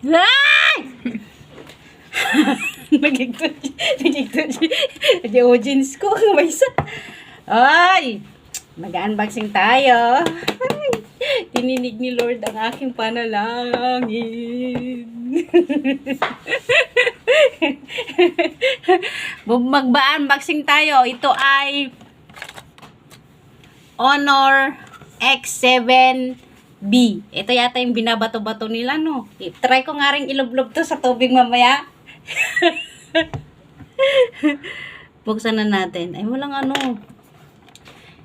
Ay! Nagigto siya. Audience ko. May isa. Ay! Mag-unboxing tayo. Ay! Tininig ni Lord ang aking panalangin. Mag-unboxing tayo. Ito ay Honor X7B. Ito yata yung binabato-bato nila, no? Try ko nga rin ilublob to sa tubig mamaya. Buksan na natin. Ay, walang ano.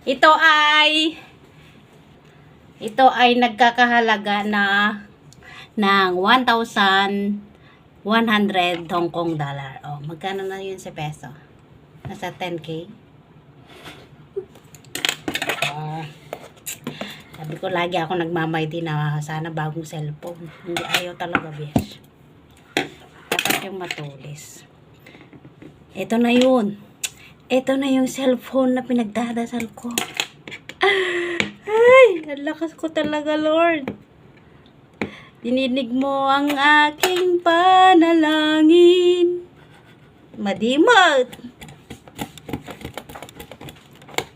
Ito ay nagkakahalaga na ng 1,100 Hong Kong dollar. Oh, magkano na yun sa peso? Nasa 10K. Sabi ko lagi ako nagmamayti na sana bagong cellphone. Hindi, ayaw talaga, besh. Dapat yung matulis. Ito na yun. Ito na yung cellphone na pinagdadasal ko. Ay, ang lakas ko talaga, Lord. Dininig mo ang aking panalangin. Madimot.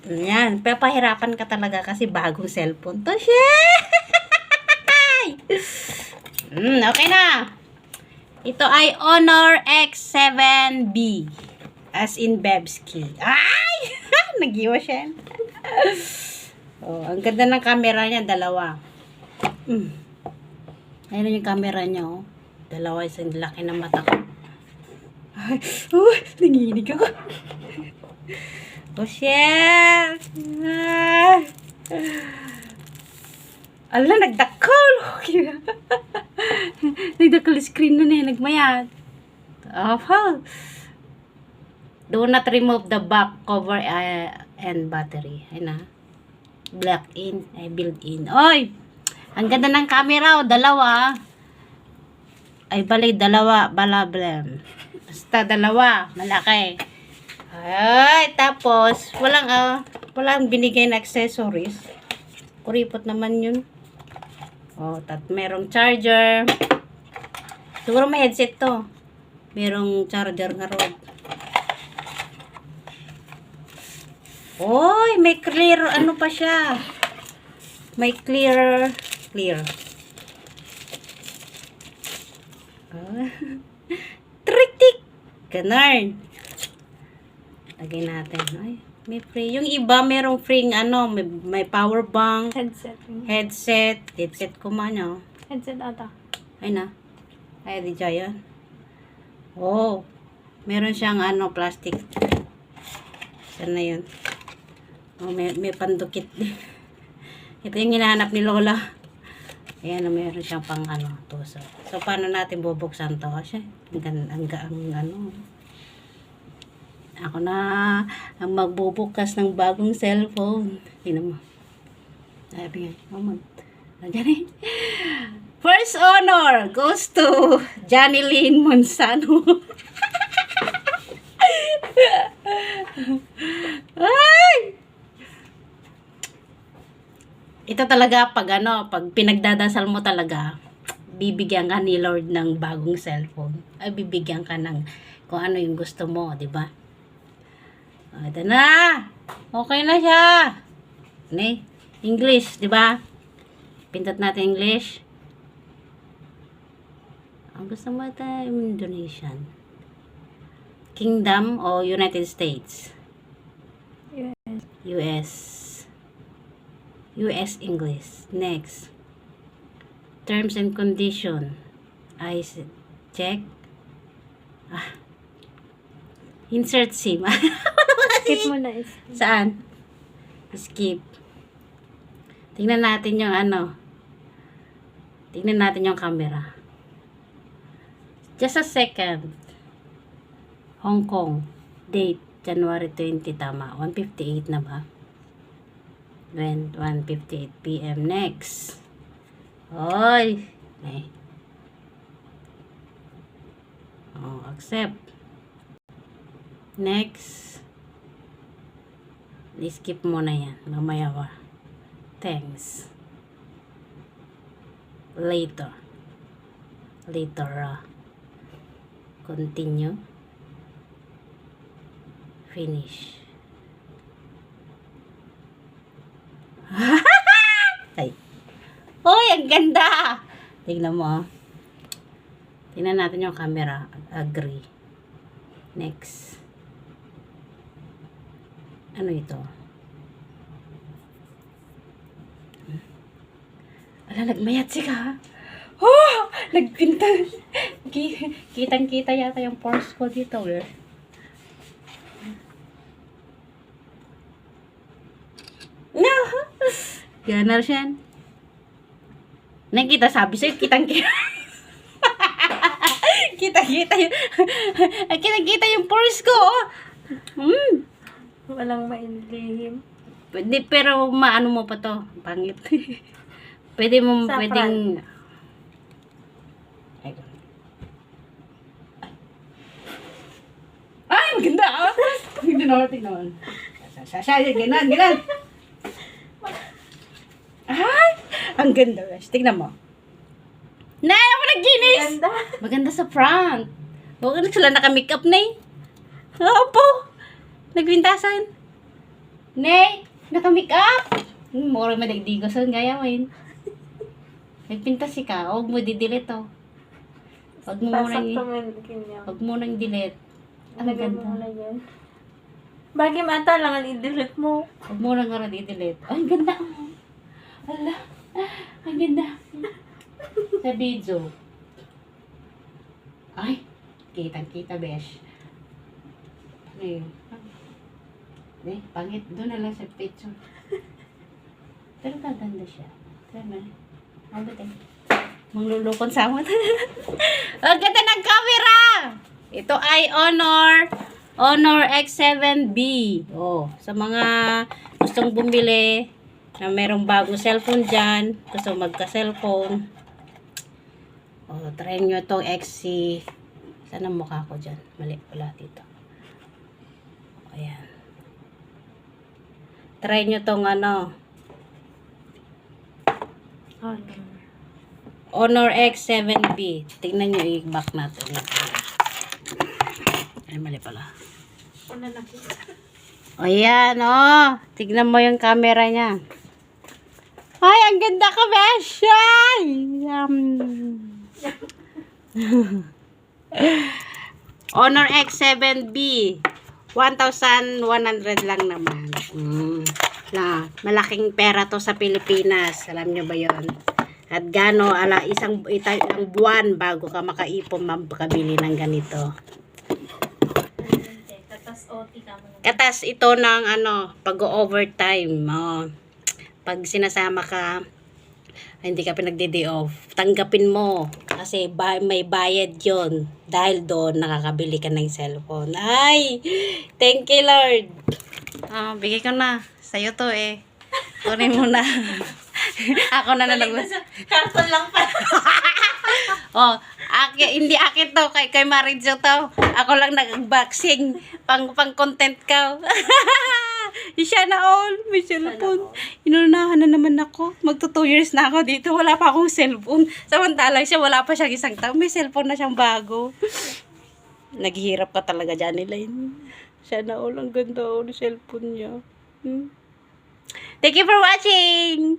Yan, papahirapan ka talaga kasi bagong cellphone to. Shit! Okay na. Ito ay Honor X7B. As in Bebski. Ay! Nagiwa siya. Oh, ang ganda ng camera niya, dalawa. Ayun yung camera niya, oh. Dalawa, isang laki ng mata ko. Ay, nanginig ako. Oh, shit! Ala, nagdakol! Nagdakol screen na niya, nagmayat. Oh, do not remove the back cover and battery. Ay na. Black in, ay built in. Oy! Ang ganda ng camera, oh, dalawa. Ay, bali, dalawa, balablem. Basta dalawa, malaki. Ay, tapos, walang binigay na accessories. Kuripot naman yun. Oh, merong charger. Siguro may headset to. Merong charger nga ron. Oy, may clear, ano pa siya? May clear. Tritik! Ganun. Lagay natin. Ay, may free. Yung iba, merong free, may power bank. Headset ko man, oh. Headset ata. Ay na. Ay, di dyan. Oh. Meron siyang, plastic. Saan na yun? Oh, may pandukit. Ito yung hinahanap ni Lola. Ayan, meron siyang pang, tuso. So, paano natin bubuksan to? Kasi, ako na ang magbubukas ng bagong cellphone. Tingnan mo. Sabi nga, moment. Nandiyan eh. First honor goes to Johnny Lynn Monsano. Ay! Ito talaga pag pinagdadasal mo talaga, bibigyan ka ni Lord ng bagong cellphone. Ay, bibigyan ka ng kung ano yung gusto mo, di ba? Ito na. Okay na siya. English, di ba? Pintat natin English. Ang gusto mo ito, Indonesian. Kingdom o United States? US English. Next. Terms and condition. I check. Insert SIM. Skip mo na. Saan? Skip. Tingnan natin yung Tingnan natin yung camera. Just a second. Hong Kong. Date. January 20. Tama. 1:58 na ba? 1:58 PM. Next. Oy. Accept. Next. I-skip mo na yan. Mamaya pa. Thanks. Later. Later, continue. Finish. Ay. Hoy, ang ganda! Tingnan mo. Tingnan natin yung camera. Agree. Next. Ano ito? Ala, nagmayat si ka. Oh! Nagpinta. Kitang-kita yata yung pores ko dito. Eh. No! Ganar siya. Nakita, sabi sa'yo, kitang-kita. Kita-kita yung kita-kita yung pores ko. Oh. Walang mainlihim. Pwede, pero maano mo pa to. Pangit. Pwede mo, Saffron. pwedeng... Ay, maganda ah! Tignan naman, tignan naman. Sasaya, ganan. Ay, ang ganda. Tignan mo. Nay, ako nagginis! Ganda. Maganda sa front. Huwag sila naka-makeup na eh. Opo. Nagwintasan. Nay, naka-makeup. Mura madagdigosan gaya mo yun. Nagpintas ka. Huwag mo didelete oh. Huwag mo Pasok munang tumingin niya. huwag mo nang delete. Ang Lagay mo ganda. na yan. Bagay mata lang ang i-delete mo. Huwag mo nang nga i-delete. Ay, ang ganda. Ala. Ang ganda. Sa video. Ay, kitang-kita, besh. Ano yun? Eh, pangit. Doon na lang sa picture. Pero kaganda siya. Pero na. Ang ganda. Manglulukon sa amin. Ang ganda ng camera! Ito ay Honor X7B. Oh, sa mga gustong bumili na merong bagong cellphone dyan, gusto magka-cellphone. Oh, try nyo itong XC. Saan ang mukha ko dyan? Mali pala dito. Ayan. Try nyo itong Honor X7B. Tingnan nyo i-back natin. Ay, mali pala. Una nakita. O yan, oh. Tignan mo yung camera niya. Ay, ang ganda ka, besh! Ay! Honor X7B. 1,100 lang naman. Na, malaking pera to sa Pilipinas. Alam nyo ba yon? At gano, isang buwan bago ka makaipon makabili ng ganito. Tapos OT ka mo. Katas ito ng pag-overtime. Oh. Pag sinasama ka, hindi ka pinagde-day off, tanggapin mo. Kasi may bayad yon. Dahil doon, nakakabili ka ng cellphone. Ay! Thank you, Lord. Bigay ko na. Sa'yo to eh. Kunin mo na. Ako na Karton lang pa. Oh, hindi akin to. Kay Marijo to. Ako lang nag-unboxing. Pang content ka. Siya na all. May cellphone. Inunahan na naman ako. Magto 2 years na ako dito. Wala pa akong cellphone. Samantalang siya, wala pa siyang isang taon. May cellphone na siyang bago. Naghihirap ka talaga dyan nila yun. Siya na all. Ang ganda ng cellphone niya. Thank you for watching!